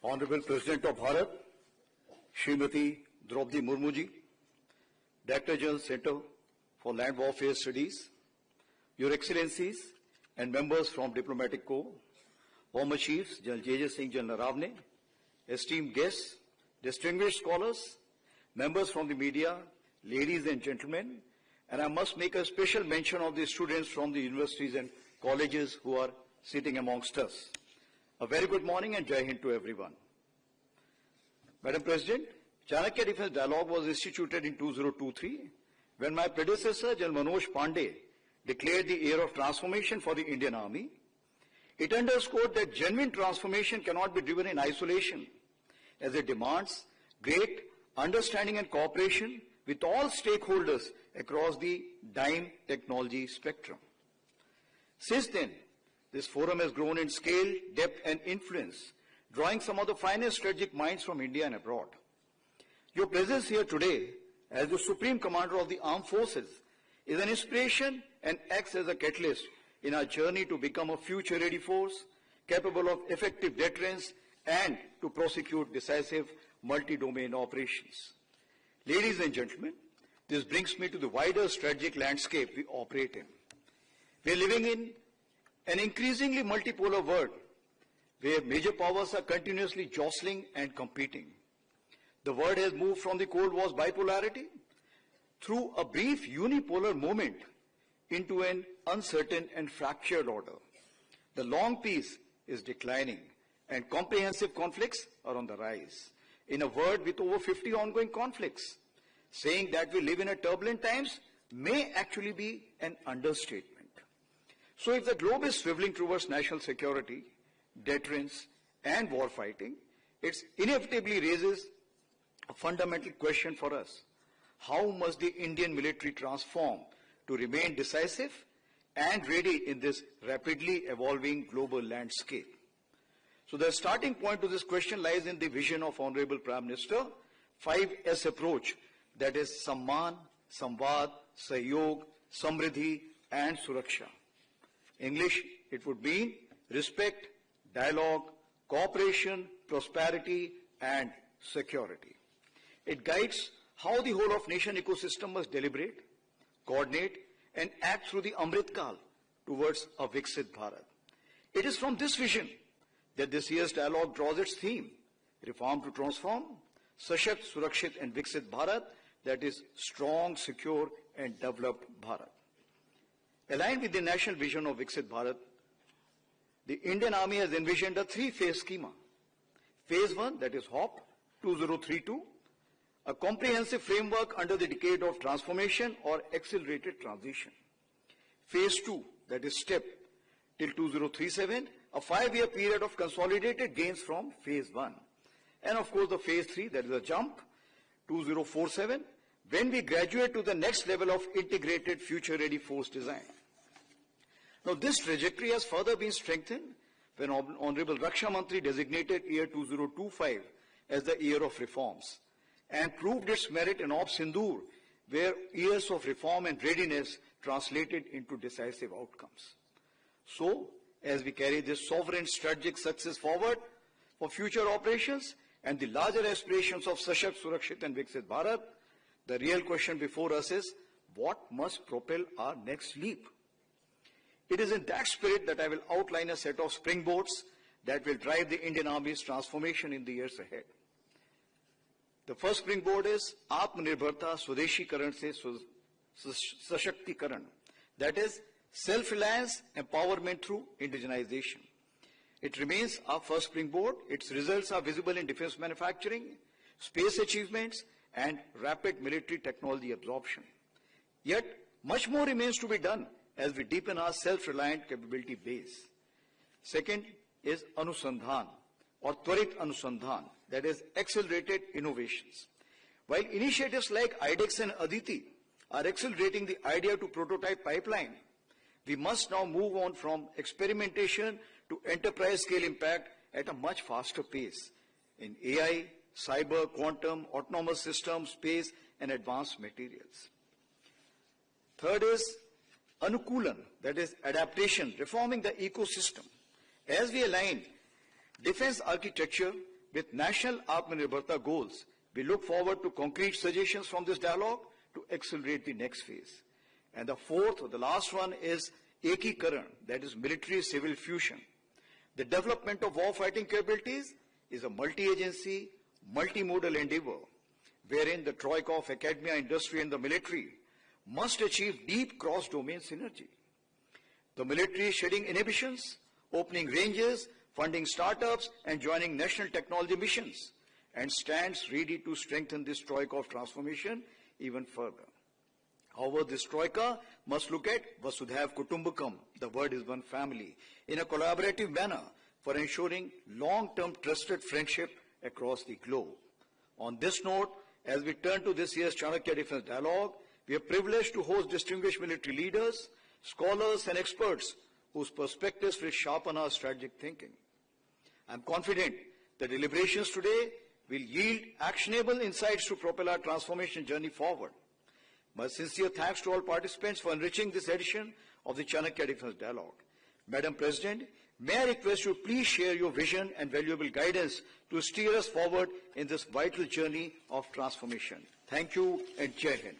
Honorable President of Bharat, Srimati Draupadi Murmu ji, Director General Center for Land Warfare Studies, Your Excellencies and members from Diplomatic Corps, Former Chiefs, General J.J. Singh, General Naravne, esteemed guests, distinguished scholars, members from the media, ladies and gentlemen, and I must make a special mention of the students from the universities and colleges who are sitting amongst us. A very good morning and Jai Hind to everyone. Madam President, Chanakya Defence Dialogue was instituted in 2023 when my predecessor, General Manoj Pandey, declared the year of transformation for the Indian Army. It underscored that genuine transformation cannot be driven in isolation, as it demands great understanding and cooperation with all stakeholders across the DIME technology spectrum. Since then, this forum has grown in scale, depth and influence, drawing some of the finest strategic minds from India and abroad. Your presence here today as the Supreme Commander of the Armed Forces is an inspiration and acts as a catalyst in our journey to become a future-ready force, capable of effective deterrence and to prosecute decisive multi-domain operations. Ladies and gentlemen, this brings me to the wider strategic landscape we operate in. We are living in an increasingly multipolar world where major powers are continuously jostling and competing. The world has moved from the Cold War's bipolarity through a brief unipolar moment into an uncertain and fractured order. The long peace is declining and comprehensive conflicts are on the rise. In a world with over 50 ongoing conflicts, saying that we live in a turbulent times may actually be an understatement. So if the globe is swiveling towards national security, deterrence and war fighting, it inevitably raises a fundamental question for us. How must the Indian military transform to remain decisive and ready in this rapidly evolving global landscape? So the starting point to this question lies in the vision of Honorable Prime Minister, 5S approach, that is Samman, Samvad, Sahyog, Samriddhi and Suraksha. English, it would mean respect, dialogue, cooperation, prosperity and security. It guides how the whole of nation ecosystem must deliberate, coordinate and act through the Amrit Kal towards a Viksit Bharat. It is from this vision that this year's dialogue draws its theme, reform to transform, Sashakt, Surakshit and Viksit Bharat, that is strong, secure and developed Bharat. Aligned with the national vision of Viksit Bharat, the Indian Army has envisioned a three-phase schema. Phase 1, that is HOP 2032, a comprehensive framework under the decade of transformation or accelerated transition. Phase 2, that is STEP till 2037, a 5-year period of consolidated gains from Phase 1. And of course the Phase 3, that is a jump, 2047, when we graduate to the next level of integrated future-ready force design. Now this trajectory has further been strengthened when Honorable Raksha Mantri designated year 2025 as the year of reforms and proved its merit in Op Sindoor, where years of reform and readiness translated into decisive outcomes. So, as we carry this sovereign strategic success forward for future operations and the larger aspirations of Sashakt, Surakshit and Viksit Bharat, the real question before us is, what must propel our next leap? It is in that spirit that I will outline a set of springboards that will drive the Indian Army's transformation in the years ahead. The first springboard is Atmanirbharta Swadeshikaran se Sashaktikaran, that is self-reliance, empowerment through indigenization. It remains our first springboard. Its results are visible in defense manufacturing, space achievements and rapid military technology absorption. Yet, much more remains to be done as we deepen our self-reliant capability base. Second is Anusandhan or Twarit Anusandhan, that is accelerated innovations. While initiatives like IDEX and Aditi are accelerating the idea to prototype pipeline, we must now move on from experimentation to enterprise scale impact at a much faster pace in AI, cyber, quantum, autonomous systems, space and advanced materials. Third is Anukulan, that is adaptation, reforming the ecosystem. As we align defense architecture with national Atmanirbharta goals, we look forward to concrete suggestions from this dialogue to accelerate the next phase. And the fourth, or the last one, is Ekikaran, that is military-civil fusion. The development of warfighting capabilities is a multi-agency, multimodal endeavor, wherein the troika of academia, industry, and the military must achieve deep cross-domain synergy. The military is shedding inhibitions, opening ranges, funding startups, and joining national technology missions, and stands ready to strengthen this troika of transformation even further. However, this troika must look at Vasudhaiv Kutumbakam, the word is one family, in a collaborative manner for ensuring long-term trusted friendship across the globe. On this note, as we turn to this year's Chanakya Defense Dialogue, we are privileged to host distinguished military leaders, scholars, and experts whose perspectives will sharpen our strategic thinking. I am confident the deliberations today will yield actionable insights to propel our transformation journey forward. My sincere thanks to all participants for enriching this edition of the Chanakya Defense Dialogue. Madam President, may I request you please share your vision and valuable guidance to steer us forward in this vital journey of transformation. Thank you and Jai Hind.